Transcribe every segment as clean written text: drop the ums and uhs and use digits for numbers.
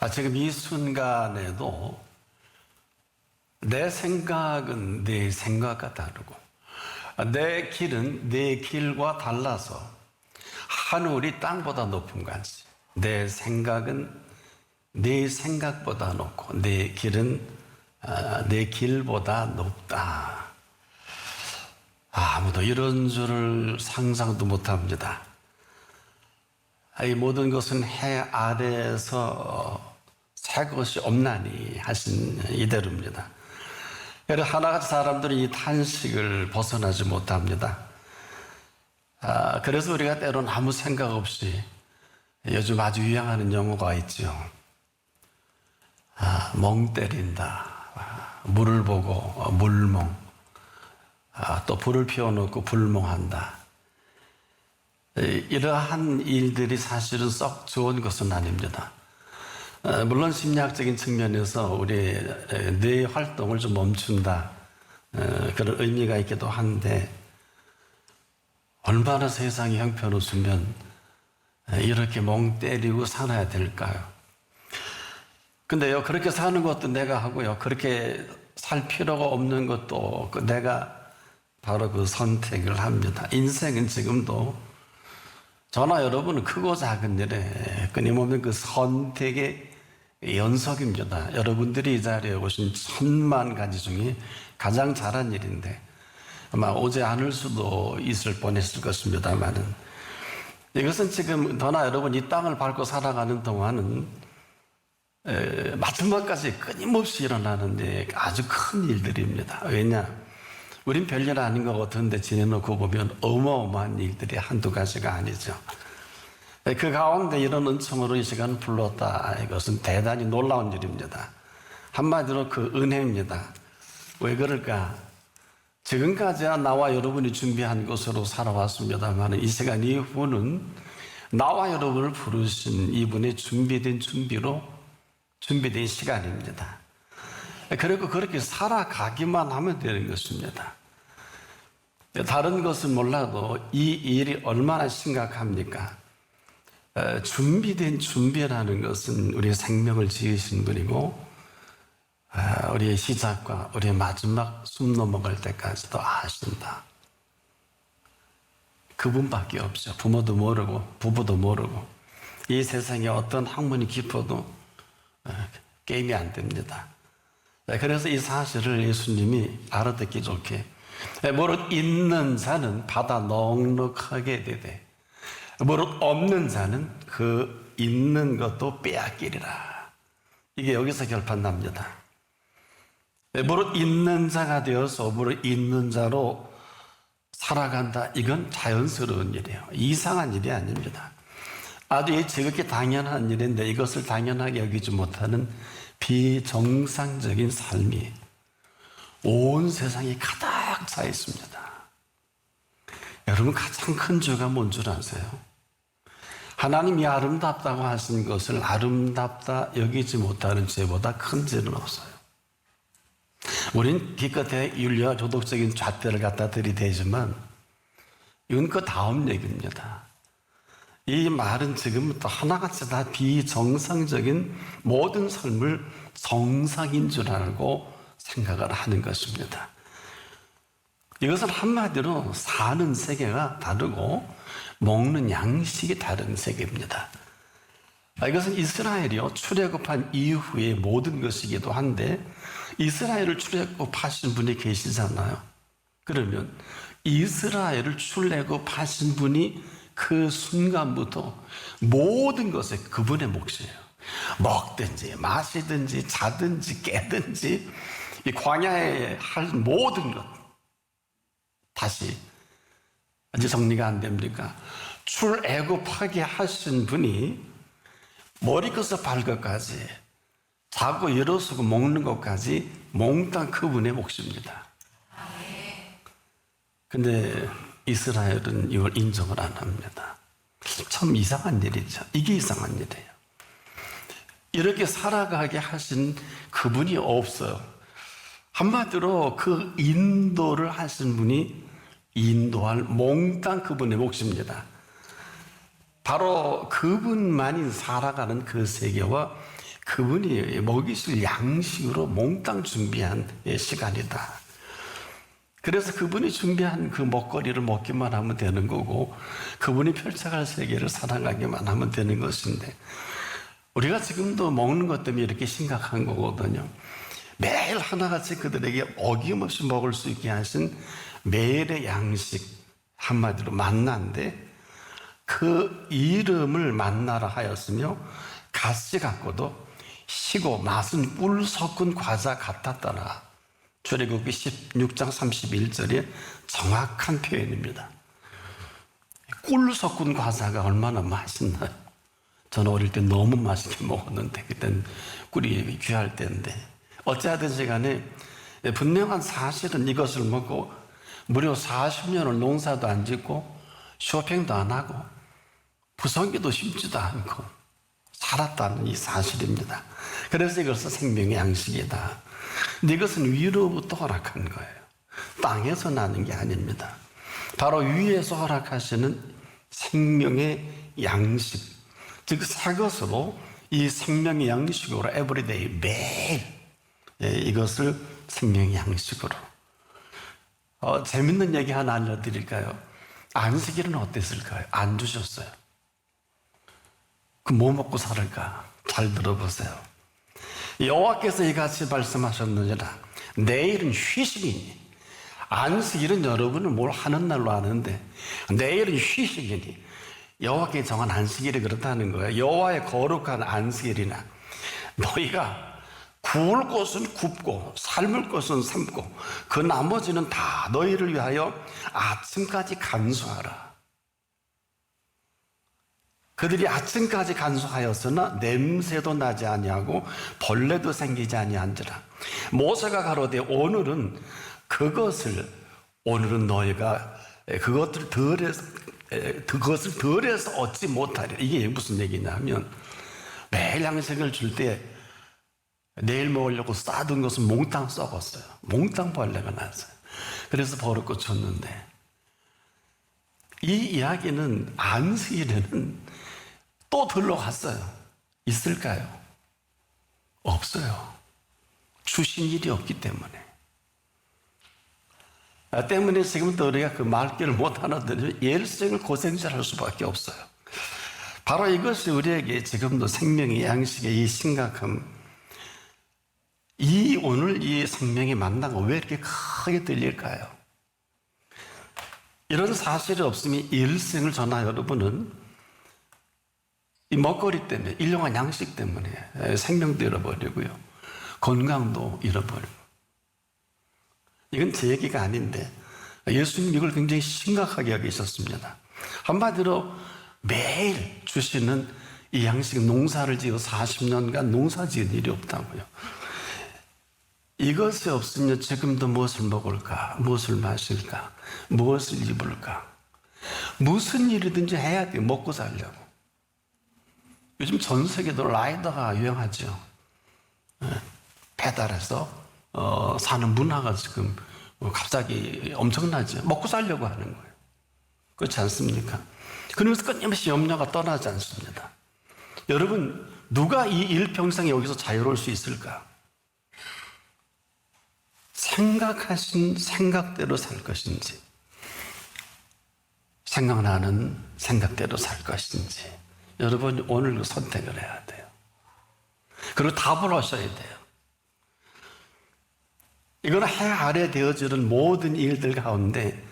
지금 이 순간에도 내 생각은 내 생각과 다르고 내 길은 내 길과 달라서 하늘이 땅보다 높은 것이, 내 생각은 내 생각보다 높고 내 길은 내 길보다 높다. 아무도 이런 줄을 상상도 못합니다. 이 모든 것은 해 아래에서 새 것이 없나니 하신 이대로입니다. 하나같이 사람들은 이 탄식을 벗어나지 못합니다. 그래서 우리가 때로는 아무 생각 없이, 요즘 아주 유행하는 용어가 있죠. 멍 때린다. 물을 보고 물멍. 또 불을 피워놓고 불멍한다. 이러한 일들이 사실은 썩 좋은 것은 아닙니다. 물론 심리학적인 측면에서 우리 뇌 활동을 좀 멈춘다, 그런 의미가 있기도 한데, 얼마나 세상이 형편없으면 이렇게 멍 때리고 살아야 될까요? 근데요, 그렇게 사는 것도 내가 하고요, 그렇게 살 필요가 없는 것도 내가 바로 그 선택을 합니다. 인생은 지금도 저나 여러분은 크고 작은 일에 끊임없는 그 선택의 연속입니다. 여러분들이 이 자리에 오신 1000만 가지 중에 가장 잘한 일인데, 아마 오지 않을 수도 있을 뻔했을 것입니다만은, 이것은 지금 너나 여러분 이 땅을 밟고 살아가는 동안은 마지막까지 끊임없이 일어나는 아주 큰 일들입니다. 왜냐? 우린 별일 아닌 것 같은데 지내놓고 보면 어마어마한 일들이 한두 가지가 아니죠. 그 가운데 이런 은총으로 이 시간을 불렀다. 이것은 대단히 놀라운 일입니다. 한마디로 그 은혜입니다. 왜 그럴까? 지금까지야 나와 여러분이 준비한 것으로 살아왔습니다만, 이 시간 이후는 나와 여러분을 부르신 이분의 준비된 준비로 준비된 시간입니다. 그리고 그렇게 살아가기만 하면 되는 것입니다. 다른 것은 몰라도 이 일이 얼마나 심각합니까? 준비된 준비라는 것은 우리의 생명을 지으신 분이고, 우리의 시작과 우리의 마지막 숨 넘어갈 때까지도 아신다. 그분밖에 없죠. 부모도 모르고 부부도 모르고 이 세상에 어떤 학문이 깊어도 게임이 안 됩니다. 그래서 이 사실을 예수님이 알아듣기 좋게, 무릇 있는 자는 받아 넉넉하게 되되 무릇 없는 자는 그 있는 것도 빼앗기리라. 이게 여기서 결판납니다. 무릇 있는 자가 되어서 무릇 있는 자로 살아간다. 이건 자연스러운 일이에요. 이상한 일이 아닙니다. 아주 지극히 당연한 일인데, 이것을 당연하게 여기지 못하는 비정상적인 삶이 온 세상에 가득 차 있습니다. 여러분, 가장 큰 죄가 뭔 줄 아세요? 하나님이 아름답다고 하신 것을 아름답다 여기지 못하는 죄보다 큰 죄는 없어요. 우린 기껏해 윤리와 도덕적인 잣대를 갖다 들이대지만 이건 그 다음 얘기입니다. 이 말은 지금부터 하나같이 다 비정상적인 모든 삶을 정상인 줄 알고 생각을 하는 것입니다. 이것은 한마디로 사는 세계가 다르고 먹는 양식이 다른 세계입니다. 이것은 이스라엘이요, 출애굽한 이후의 모든 것이기도 한데, 이스라엘을 출애굽하신 분이 계시잖아요. 그러면 이스라엘을 출애굽하신 분이 그 순간부터 모든 것에 그분의 몫이에요. 먹든지 마시든지 자든지 깨든지 이 광야에 할 모든 것, 다시 이제 정리가 안 됩니까? 출애굽하게 하신 분이 머리끝에서 발끝까지 자고 일어서고 먹는 것까지 몽땅 그분의 몫입니다. 근데 이스라엘은 이걸 인정을 안 합니다. 참 이상한 일이죠. 이게 이상한 일이에요. 이렇게 살아가게 하신 그분이 없어요. 한마디로 그 인도를 하신 분이 인도할 몽땅 그분의 몫입니다. 바로 그분만이 살아가는 그 세계와 그분이 먹이실 양식으로 몽땅 준비한 시간이다. 그래서 그분이 준비한 그 먹거리를 먹기만 하면 되는 거고, 그분이 펼쳐갈 세계를 살아가기만 하면 되는 것인데, 우리가 지금도 먹는 것 때문에 이렇게 심각한 거거든요. 매일 하나같이 그들에게 어김없이 먹을 수 있게 하신 매일의 양식, 한마디로 만나인데, 그 이름을 만나라 하였으며 같이 갖고도 시고 맛은 꿀 섞은 과자 같았더라. 출애굽기 16장 31절의 정확한 표현입니다. 꿀 섞은 과자가 얼마나 맛있나요? 저는 어릴 때 너무 맛있게 먹었는데, 그때는 꿀이 귀할 때인데, 어찌하든지 간에 분명한 사실은 이것을 먹고 무려 40년을 농사도 안 짓고 쇼핑도 안 하고 부성기도 심지도 않고 살았다는 이 사실입니다. 그래서 이것은 생명의 양식이다. 근데 이것은 위로부터 허락한 거예요. 땅에서 나는 게 아닙니다. 바로 위에서 허락하시는 생명의 양식, 즉 새 것으로 이 생명의 양식으로 에브리데이 매일 이것을 생명의 양식으로. 재밌는 얘기 하나 알려드릴까요? 안식일은 어땠을까요? 안 주셨어요. 그 뭐 먹고 살을까? 잘 들어보세요. 여호와께서 이같이 말씀하셨느니라. 내일은 휴식이니, 안식일은 여러분은 뭘 하는 날로 아는데 내일은 휴식이니, 여호와께 정한 안식일이 그렇다는 거예요. 여호와의 거룩한 안식일이나 너희가 구울 것은 굽고 삶을 것은 삶고 그 나머지는 다 너희를 위하여 아침까지 간수하라. 그들이 아침까지 간수하였으나 냄새도 나지 아니하고 벌레도 생기지 아니한지라. 모세가 가로되 오늘은 너희가 그것을 덜해서 얻지 못하리라. 이게 무슨 얘기냐면, 매일 양식을 줄 때 내일 먹으려고 싸둔 것은 몽땅 썩었어요. 몽땅 벌레가 났어요. 그래서 버릇고 줬는데, 이 이야기는 안식일에는 또 들러갔어요. 있을까요? 없어요. 주신 일이 없기 때문에. 때문에 지금도 우리가 그 말귀를 못 알아들으면 일생을 고생할 수밖에 없어요. 바로 이것이 우리에게 지금도 생명의 양식의 이 심각함, 오늘 이 생명의 만나가 왜 이렇게 크게 들릴까요? 이런 사실이 없으면 일생을 저나 여러분은 이 먹거리 때문에, 일용한 양식 때문에 생명도 잃어버리고요, 건강도 잃어버리고. 이건 제 얘기가 아닌데 예수님 이걸 굉장히 심각하게 여기셨습니다. 한마디로 매일 주시는 이 양식, 농사를 지어 40년간 농사 지은 일이 없다고요. 이것이 없으면 지금도 무엇을 먹을까, 무엇을 마실까, 무엇을 입을까, 무슨 일이든지 해야 돼요. 먹고 살려고. 요즘 전 세계도 라이더가 유행하죠. 배달해서 사는 문화가 지금 갑자기 엄청나죠. 먹고 살려고 하는 거예요. 그렇지 않습니까? 그러면서 끊임없이 염려가 떠나지 않습니다. 여러분, 누가 이 일평생에 여기서 자유로울 수 있을까? 생각하신 생각대로 살 것인지, 생각나는 생각대로 살 것인지, 여러분 오늘 그 선택을 해야 돼요. 그리고 답을 하셔야 돼요. 이건 해 아래 되어지는 모든 일들 가운데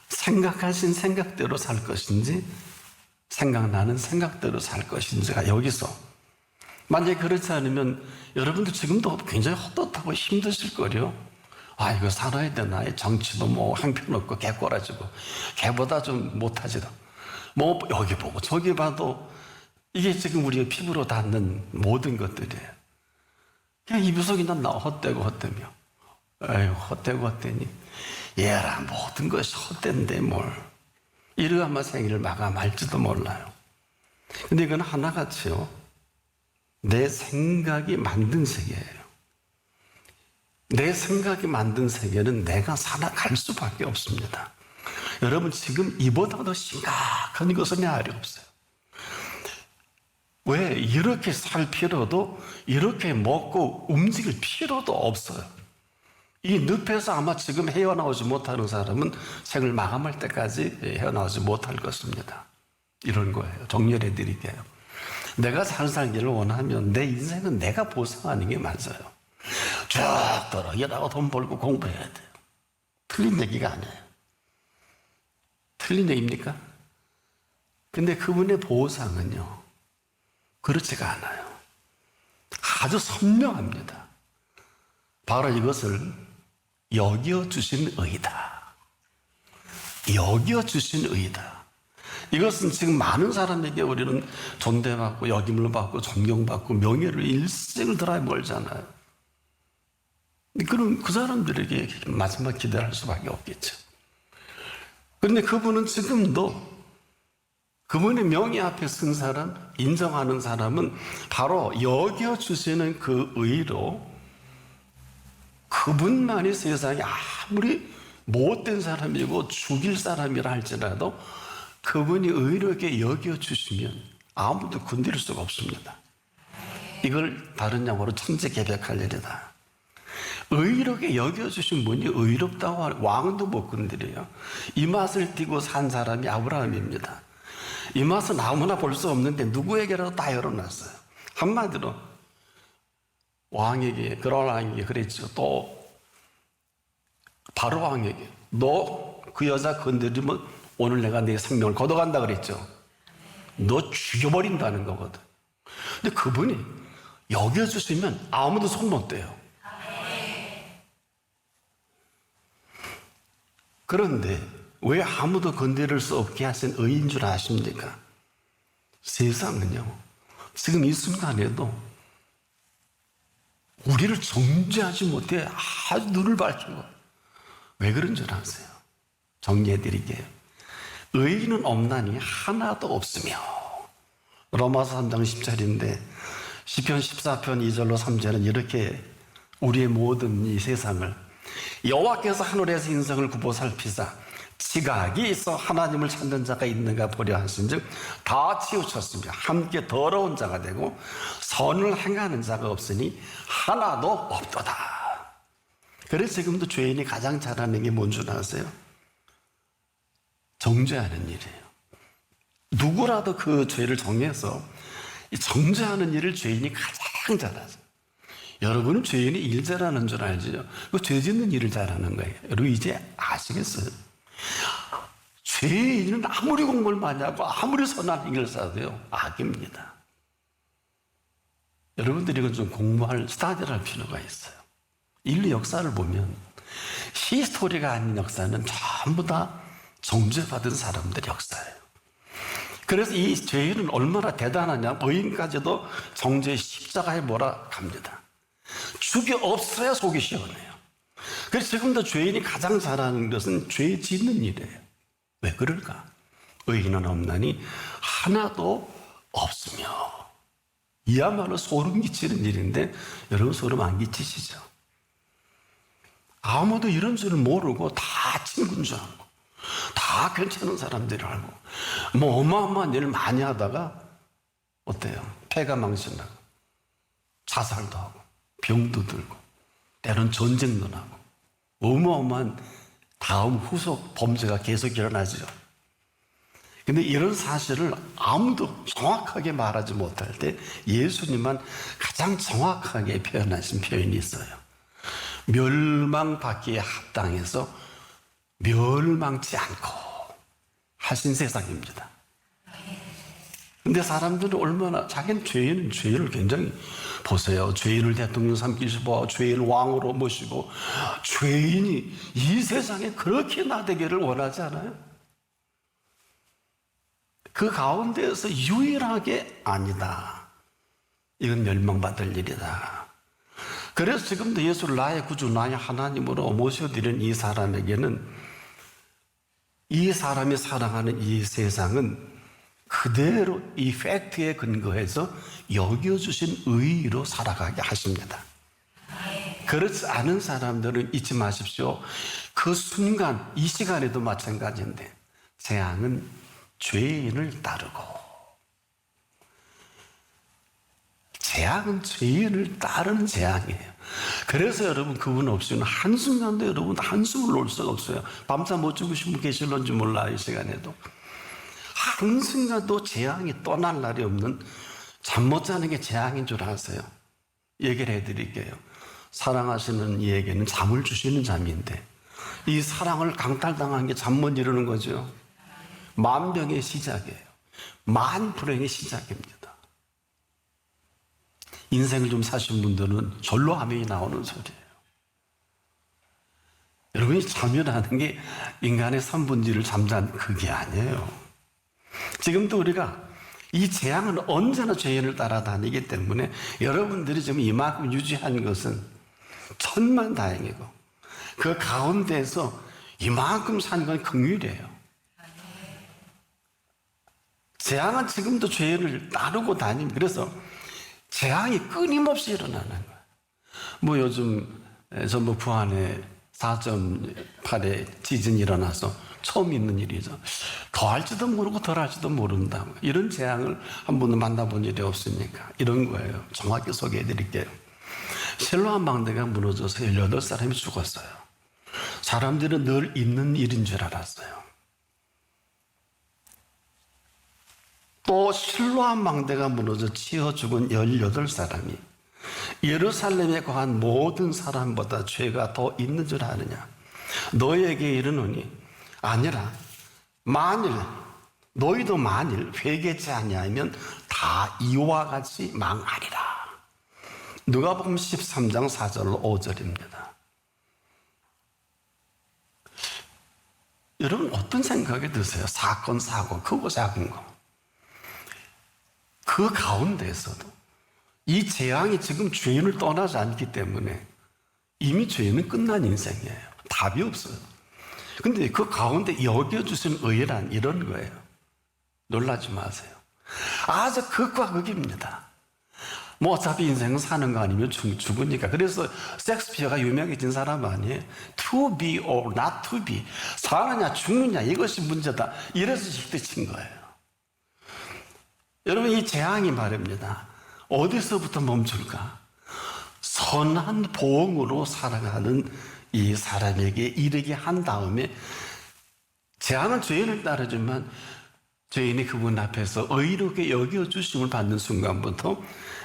생각하신 생각대로 살 것인지, 생각나는 생각대로 살 것인지가 여기서, 만약에 그렇지 않으면 여러분들 지금도 굉장히 헛헛하고 힘드실 거예요. 아, 이거 살아야 되나? 정치도 뭐 형편없고 개꼬라지고 개보다 좀 못하지도, 뭐 여기 보고 저기 봐도 이게 지금 우리가 피부로 닿는 모든 것들이에요. 그냥 이부석이나 나 헛되고 헛되며, 에휴, 헛되고 헛되니 얘라 모든 것이 헛된데 뭘, 이러면 생일을 마감할지도 몰라요. 근데 이건 하나같이요, 내 생각이 만든 세계예요. 내 생각이 만든 세계는 내가 살아갈 수밖에 없습니다. 여러분, 지금 이보다 더 심각한 것은 내 알이 없어요. 왜 이렇게 살 필요도, 이렇게 먹고 움직일 필요도 없어요. 이 늪에서 아마 지금 헤어나오지 못하는 사람은 생을 마감할 때까지 헤어나오지 못할 것입니다. 이런 거예요. 정렬해 드릴게요. 내가 잘 살기를 원하면 내 인생은 내가 보상하는 게 맞아요. 쭉 돌아 일하고 돈 벌고 공부해야 돼요. 틀린 얘기가 아니에요. 틀린 얘기입니까? 근데 그분의 보상은요, 그렇지가 않아요. 아주 선명합니다. 바로 이것을 여겨주신 의다. 여겨주신 의다. 이것은 지금 많은 사람에게 우리는 존대받고 여김을 받고 존경받고 명예를 일생을 들어야 멀잖아요. 그럼 그 사람들에게 마지막 기대를 할 수밖에 없겠죠. 그런데 그분은 지금도 그분의 명예 앞에 쓴 사람, 인정하는 사람은 바로 여겨주시는 그 의로 그분만이 세상에 아무리 못된 사람이고 죽일 사람이라 할지라도 그분이 의롭게 여겨주시면 아무도 건드릴 수가 없습니다. 이걸 다른 영어로 천재개벽할 일이다. 의롭게 여겨주신 분이 의롭다고 하는 왕도 못 건드려요. 이 맛을 띠고 산 사람이 아브라함입니다. 이 맛은 아무나 볼 수 없는데 누구에게라도 다 열어놨어요. 한마디로 왕에게, 그런 왕에게 그랬죠. 또 바로 왕에게 너 그 여자 건드리면 오늘 내가 내 생명을 걷어간다 그랬죠. 너 죽여버린다는 거거든. 근데 그분이 여겨주시면 아무도 손 못 대요. 그런데 왜 아무도 건드릴 수 없게 하신 의인 줄 아십니까? 세상은요, 지금 이 순간에도 우리를 정죄하지 못해 아주 눈을 밝히고, 왜 그런 줄 아세요? 정리해 드릴게요. 의인은 없나니 하나도 없으며. 로마서 3장 10절인데 시편 14편 2절로 3절은 이렇게 우리의 모든 이 세상을 여호와께서 하늘에서 인생을 굽어 살피사 지각이 있어 하나님을 찾는 자가 있는가 보려 하신즉 다 치우쳤으며 함께 더러운 자가 되고 선을 행하는 자가 없으니 하나도 없도다. 그래서 지금도 죄인이 가장 잘하는 게 뭔 줄 아세요? 정죄하는 일이에요. 누구라도 그 죄를 정해서 정죄하는 일을 죄인이 가장 잘하죠. 여러분은 죄인이 일 잘하는 줄 알지요? 그 죄 짓는 일을 잘하는 거예요. 여러분 이제 아시겠어요? 죄인은 아무리 공부를 많이 하고 아무리 선한 행위를 쌓아도요, 악입니다. 여러분들이 이건 좀 공부할, 스타디를 할 필요가 있어요. 인류 역사를 보면 히스토리가 아닌 역사는 전부 다 정죄받은 사람들의 역사예요. 그래서 이 죄인은 얼마나 대단하냐, 의인까지도 정죄의 십자가에 몰아갑니다. 죽이 없어야 속이 시원해요. 그래서 지금도 죄인이 가장 잘하는 것은 죄 짓는 일이에요. 왜 그럴까? 의인은 없나니 하나도 없으며. 이야말로 소름 끼치는 일인데 여러분 소름 안 끼치시죠? 아무도 이런 줄을 모르고 다 친구인 줄 알고 다 괜찮은 사람들을 알고 뭐 어마어마한 일을 많이 하다가 어때요? 폐가 망신하고 자살도 하고 병도 들고 때론 전쟁도 나고 어마어마한 다음 후속 범죄가 계속 일어나죠. 근데 이런 사실을 아무도 정확하게 말하지 못할 때 예수님만 가장 정확하게 표현하신 표현이 있어요. 멸망받기에 합당해서 멸망치 않고 하신 세상입니다. 근데 사람들은 얼마나, 자기는 죄인은 죄를 굉장히 보세요. 죄인을 대통령 삼기시고 죄인을 왕으로 모시고 죄인이 이 세상에 그렇게 나되기를 원하지 않아요? 그 가운데에서 유일하게 아니다. 이건 멸망받을 일이다. 그래서 지금도 예수를 나의 구주, 나의 하나님으로 모셔드린 이 사람에게는 이 사람이 사랑하는 이 세상은 그대로 이 팩트에 근거해서 여겨주신 의의로 살아가게 하십니다. 그렇지 않은 사람들은 잊지 마십시오. 그 순간, 이 시간에도 마찬가지인데 재앙은 죄인을 따르고 재앙은 죄인을 따르는 재앙이에요. 그래서 여러분 그분 없이는 한순간도 여러분 한숨을 놓을 수가 없어요. 밤잠 못 주무신 분 계실런지 몰라 이 시간에도. 한순간도 재앙이 떠날 날이 없는 잠 못 자는 게 재앙인 줄 아세요? 얘기를 해드릴게요. 사랑하시는 이에게는 잠을 주시는 잠인데 이 사랑을 강탈당한 게 잠 못 이루는 거죠. 만병의 시작이에요. 만불행의 시작입니다. 인생을 좀 사신 분들은 절로 화면이 나오는 소리예요. 여러분이 잠이라는 게 인간의 3분지를 잠잔 그게 아니에요. 지금도 우리가 이 재앙은 언제나 죄인을 따라다니기 때문에 여러분들이 지금 이만큼 유지한 것은 천만다행이고 그 가운데에서 이만큼 사는 건 긍휼이에요. 재앙은 지금도 죄인을 따르고 다닙니다. 그래서 재앙이 끊임없이 일어나는 거예요. 뭐 요즘 전북 부안에 4.8의 지진이 일어나서 처음 있는 일이죠. 더 할지도 모르고 덜 할지도 모른다. 이런 재앙을 한 번도 만나본 일이 없으니까 이런 거예요. 정확히 소개해 드릴게요. 실로암 방대가 무너져서 18사람이 죽었어요. 사람들은 늘 있는 일인 줄 알았어요. 또 실로암 방대가 무너져 치어 죽은 18사람이 예루살렘에 거한 모든 사람보다 죄가 더 있는 줄 아느냐. 너에게 이르노니 아니라 만일 너희도 만일 회개치 아니하면 다 이와 같이 망하리라. 누가복음 13장 4절 5절입니다. 여러분 어떤 생각이 드세요? 사건 사고 크고 작은 거. 그 가운데에서도 이 재앙이 지금 죄인을 떠나지 않기 때문에 이미 죄인은 끝난 인생이에요. 답이 없어요. 근데 그 가운데 여겨주신 의란 이런 거예요. 놀라지 마세요. 아주 극과 극입니다. 뭐 어차피 인생은 사는 거 아니면 죽으니까. 그래서 섹스피어가 유명해진 사람 아니에요. To be or not to be. 사느냐 죽느냐 이것이 문제다. 이래서 실드친 거예요. 여러분 이 재앙이 말입니다. 어디서부터 멈출까? 선한 보응으로 살아가는 이 사람에게 이르게 한 다음에 재앙은 죄인을 따르지만 죄인이 그분 앞에서 의롭게 여겨주심을 받는 순간부터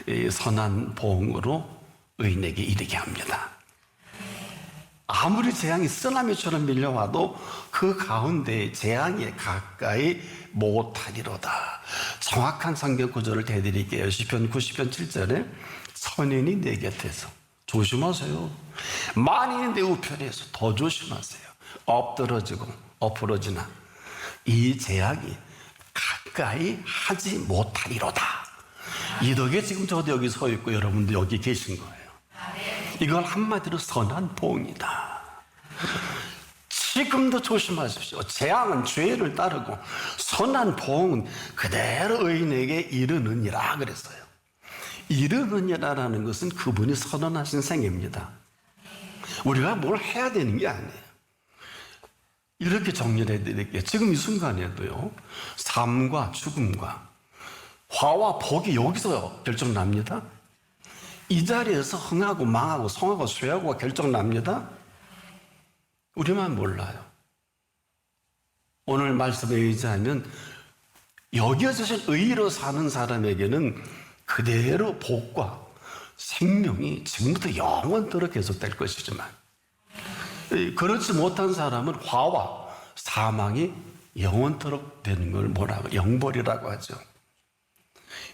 이 선한 보응으로 의인에게 이르게 합니다. 아무리 재앙이 쓰나미처럼 밀려와도 그 가운데 재앙에 가까이 못하리로다. 정확한 성경 구절을 대드릴게요. 시편 90편 7절에 선인이 내 곁에서 조심하세요. 만인이 내 우편에서 더 조심하세요. 엎드러지고 엎으러지나 이 재앙이 가까이 하지 못하리로다. 이 덕에 지금 저도 여기 서 있고 여러분도 여기 계신 거예요. 이걸 한마디로 선한 보응이다. 지금도 조심하십시오. 재앙은 죄를 따르고 선한 보응은 그대로 의인에게 이르느니라 그랬어요. 이르느니라라는 것은 그분이 선언하신 생입니다. 우리가 뭘 해야 되는 게 아니에요. 이렇게 정리를 해드릴게요. 지금 이 순간에도요, 삶과 죽음과 화와 복이 여기서 결정납니다. 이 자리에서 흥하고 망하고 성하고 쇠하고가 결정납니다. 우리만 몰라요. 오늘 말씀에 의지하면 여겨주신 의로 사는 사람에게는 그대로 복과 생명이 지금부터 영원토록 계속될 것이지만 그렇지 못한 사람은 화와 사망이 영원토록 되는 걸 뭐라고 영벌이라고 하죠.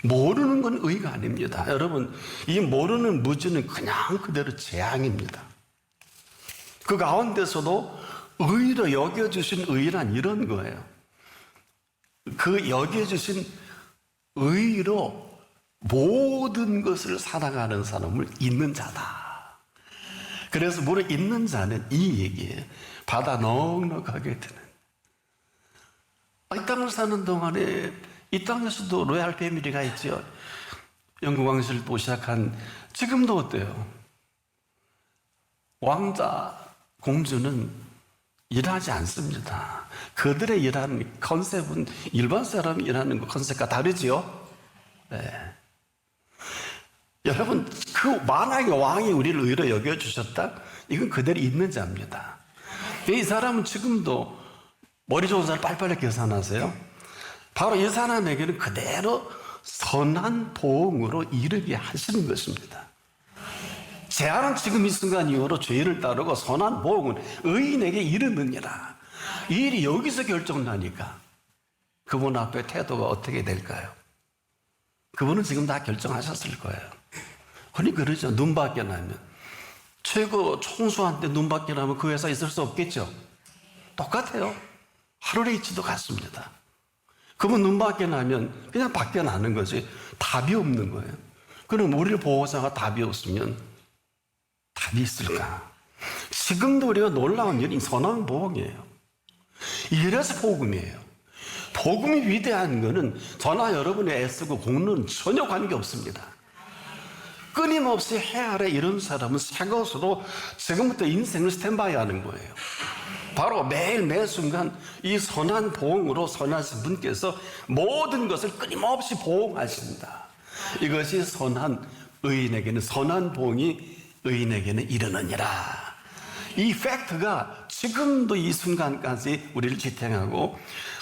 모르는 건 의가 아닙니다. 여러분 이 모르는 무지는 그냥 그대로 재앙입니다. 그 가운데서도 의로 여겨주신 의란 이런 거예요. 그 여겨주신 의로 모든 것을 살아가는 사람을 있는 자다. 그래서 무려 있는 자는 이 얘기예요. 바다 넉넉하게 드는. 이 땅을 사는 동안에 이 땅에서도 로얄 패밀리가 있죠. 영국 왕실도 시작한 지금도 어때요? 왕자, 공주는 일하지 않습니다. 그들의 일하는 컨셉은 일반 사람이 일하는 것 컨셉과 다르지요? 네. 여러분, 그 만왕의 왕이 우리를 의로 여겨주셨다? 이건 그대로 있는 자입니다. 이 사람은 지금도 머리 좋은 사람 빨리빨리 계산하세요. 바로 이 사람에게는 그대로 선한 보응으로 이르게 하시는 것입니다. 제한은 지금 이 순간 이후로 죄를 따르고 선한 보응은 의인에게 이르느니라. 이 일이 여기서 결정나니까 그분 앞에 태도가 어떻게 될까요? 그분은 지금 다 결정하셨을 거예요. 흔히 그러죠. 눈 밖에 나면. 최고 총수한테 눈 밖에 나면 그 회사 있을 수 없겠죠. 똑같아요. 하루레이치도 같습니다. 그분 눈 밖에 나면 그냥 밖에 나는 거지 답이 없는 거예요. 그럼 우리를 보호자가 답이 없으면 답이 있을까? 지금도 우리가 놀라운 일이 선한 복음이에요. 이래서 복음이에요. 복음이 위대한 것은 저나 여러분의 애쓰고 공로는 전혀 관계없습니다. 끊임없이 해 아래 이런 사람은 새 것으로 지금부터 인생을 스탠바이 하는 거예요. 바로 매일 매 순간 이 선한 보응으로 선하신 분께서 모든 것을 끊임없이 보응하신다. 이것이 선한 의인에게는 선한 보응이 의인에게는 이르느니라. 이 팩트가 지금도 이 순간까지 우리를 지탱하고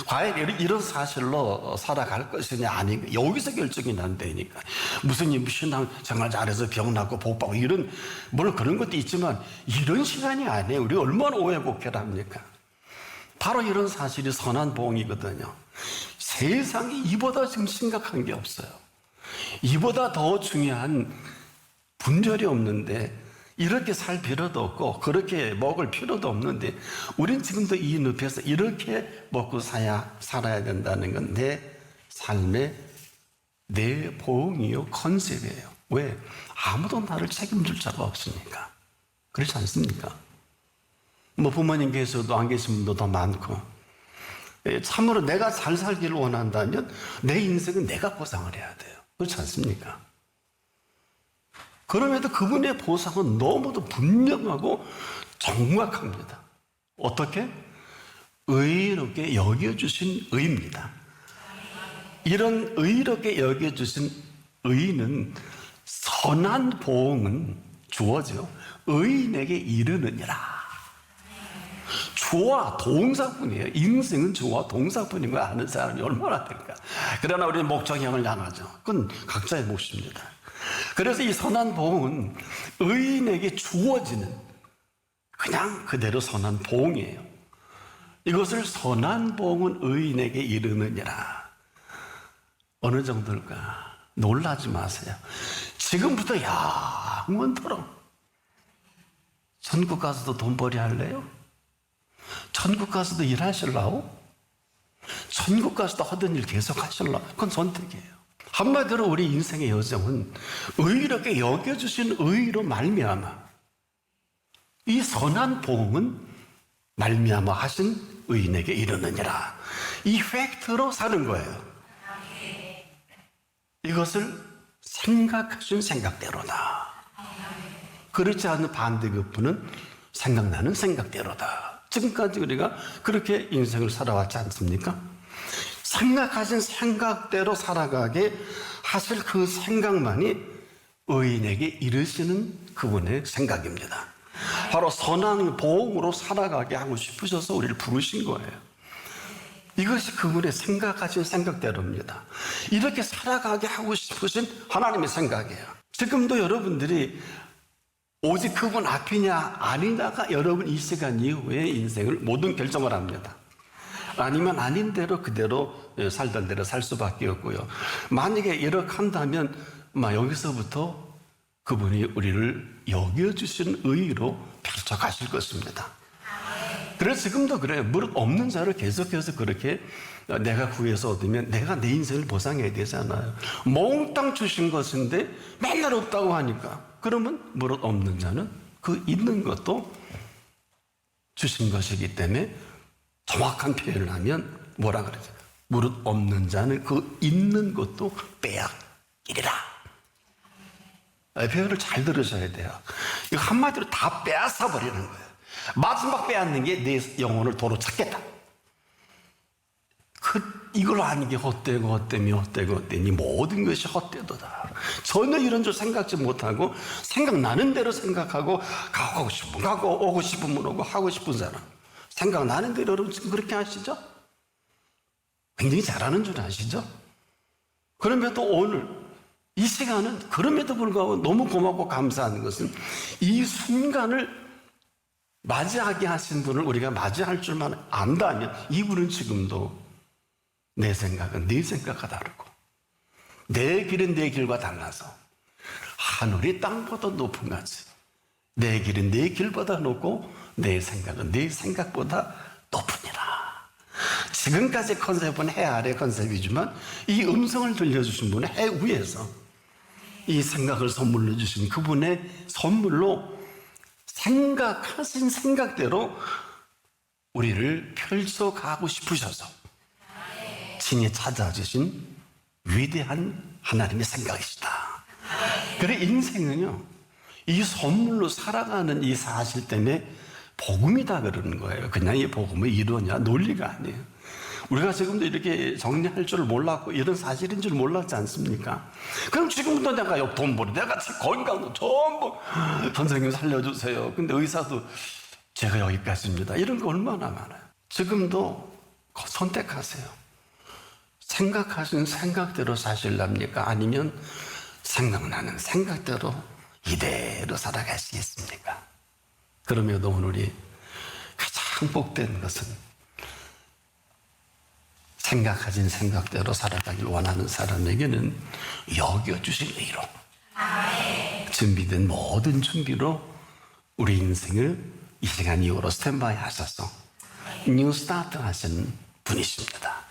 과연 이런 사실로 살아갈 것이냐 아닌가 여기서 결정이 난다니까. 무슨 신앙 정말 잘해서 병 낫고 복 받고 이런 물론 그런 것도 있지만 이런 시간이 아니에요. 우리 얼마나 오해곡해를 합니까? 바로 이런 사실이 선한 보응이거든요. 세상에 이보다 지금 심각한 게 없어요. 이보다 더 중요한 분별이 없는데 이렇게 살 필요도 없고 그렇게 먹을 필요도 없는데 우린 지금도 이 늪에서 이렇게 먹고 살아야 된다는 건 내 삶의 내 보응이요 컨셉이에요. 왜? 아무도 나를 책임질 자가 없으니까. 그렇지 않습니까? 뭐 부모님 계셔도 안 계신 분도 더 많고 참으로 내가 잘 살기를 원한다면 내 인생은 내가 보상을 해야 돼요. 그렇지 않습니까? 그럼에도 그분의 보상은 너무도 분명하고 정확합니다. 어떻게? 의롭게 여겨주신 의입니다. 이런 의롭게 여겨주신 의는 선한 보응은 주어져 의인에게 이르느니라. 주와 동사뿐이에요. 인생은 주와 동사뿐인 걸 아는 사람이 얼마나 될까. 그러나 우리는 목적형을 향하죠. 그건 각자의 몫입니다. 그래서 이 선한 보응은 의인에게 주어지는 그냥 그대로 선한 보응이에요. 이것을 선한 보응은 의인에게 이르느니라. 어느 정도일까? 놀라지 마세요. 지금부터 영원토록 천국 가서도 돈벌이 할래요? 천국 가서도 일하실라고? 천국 가서도 하던 일 계속 하실라고? 그건 선택이에요. 한마디로 우리 인생의 여정은 의롭게 여겨주신 의로 말미암아 이 선한 보응은 말미암아 하신 의인에게 이르느니라. 이 팩트로 사는 거예요. 이것을 생각하신 생각대로다. 그렇지 않은 반대급부는 생각나는 생각대로다. 지금까지 우리가 그렇게 인생을 살아왔지 않습니까? 생각하신 생각대로 살아가게 하실 그 생각만이 의인에게 이르시는 그분의 생각입니다. 바로 선한 보응으로 살아가게 하고 싶으셔서 우리를 부르신 거예요. 이것이 그분의 생각하신 생각대로입니다. 이렇게 살아가게 하고 싶으신 하나님의 생각이에요. 지금도 여러분들이 오직 그분 앞이냐 아니냐가 여러분 이 시간 이후에 인생을 모든 결정을 합니다. 아니면 아닌 대로 그대로 살던 대로 살 수밖에 없고요. 만약에 이렇게 한다면 여기서부터 그분이 우리를 여겨주신 의로 펼쳐가실 것입니다. 그래서 지금도 그래요. 무릇 없는 자를 계속해서 그렇게 내가 구해서 얻으면 내가 내 인생을 보상해야 되잖아요. 몽땅 주신 것인데 맨날 없다고 하니까 그러면 무릇 없는 자는 그 있는 것도 주신 것이기 때문에 정확한 표현을 하면 뭐라 그러죠? 무릇 없는 자는 그 있는 것도 빼앗기리라. 표현을 잘 들으셔야 돼요. 이거 한마디로 다 빼앗아 버리는 거예요. 마지막 빼앗는 게 내 영혼을 도로 찾겠다. 이걸 아는 게 헛되니 모든 것이 헛되도다. 전혀 이런 줄 생각지 못하고 생각나는 대로 생각하고 가고 싶으면 가고 오고 싶으면 오고 하고 싶은 사람, 생각나는 대로 여러분 지금 그렇게 하시죠? 굉장히 잘하는 줄 아시죠? 그럼에도 오늘 이 시간은 그럼에도 불구하고 너무 고맙고 감사한 것은 이 순간을 맞이하게 하신 분을 우리가 맞이할 줄만 안다면 이분은 지금도 내 생각은 네 생각과 다르고 내 길은 내 길과 달라서 하늘이 땅보다 높은 같이 내 길은 내 길보다 높고 내 생각은 내 생각보다 높으니라. 지금까지 컨셉은 해 아래 컨셉이지만 이 음성을 들려주신 분은 해 위에서 이 생각을 선물로 주신 그분의 선물로 생각하신 생각대로 우리를 펼쳐가고 싶으셔서 친히 찾아주신 위대한 하나님의 생각이시다. 그래 인생은요, 이 선물로 살아가는 이 사실 때문에 복음이다 그러는 거예요. 그냥 이 복음의 이론이야 논리가 아니에요. 우리가 지금도 이렇게 정리할 줄 몰랐고 이런 사실인 줄 몰랐지 않습니까? 그럼 지금부터 내가 돈 벌이 내가 건강도 전부 선생님 살려주세요. 근데 의사도 제가 여기까지입니다. 이런 거 얼마나 많아요. 지금도 선택하세요. 생각하신 생각대로 사실랍니까? 아니면 생각나는 생각대로 이대로 살아가시겠습니까? 그러면 오늘이 가장 복된 것은 생각하신 생각대로 살아가길 원하는 사람에게는 여겨주신 의로 준비된 모든 준비로 우리 인생을 이 시간 이후로 스탠바이 하셔서 뉴 스타트 하시는 분이십니다.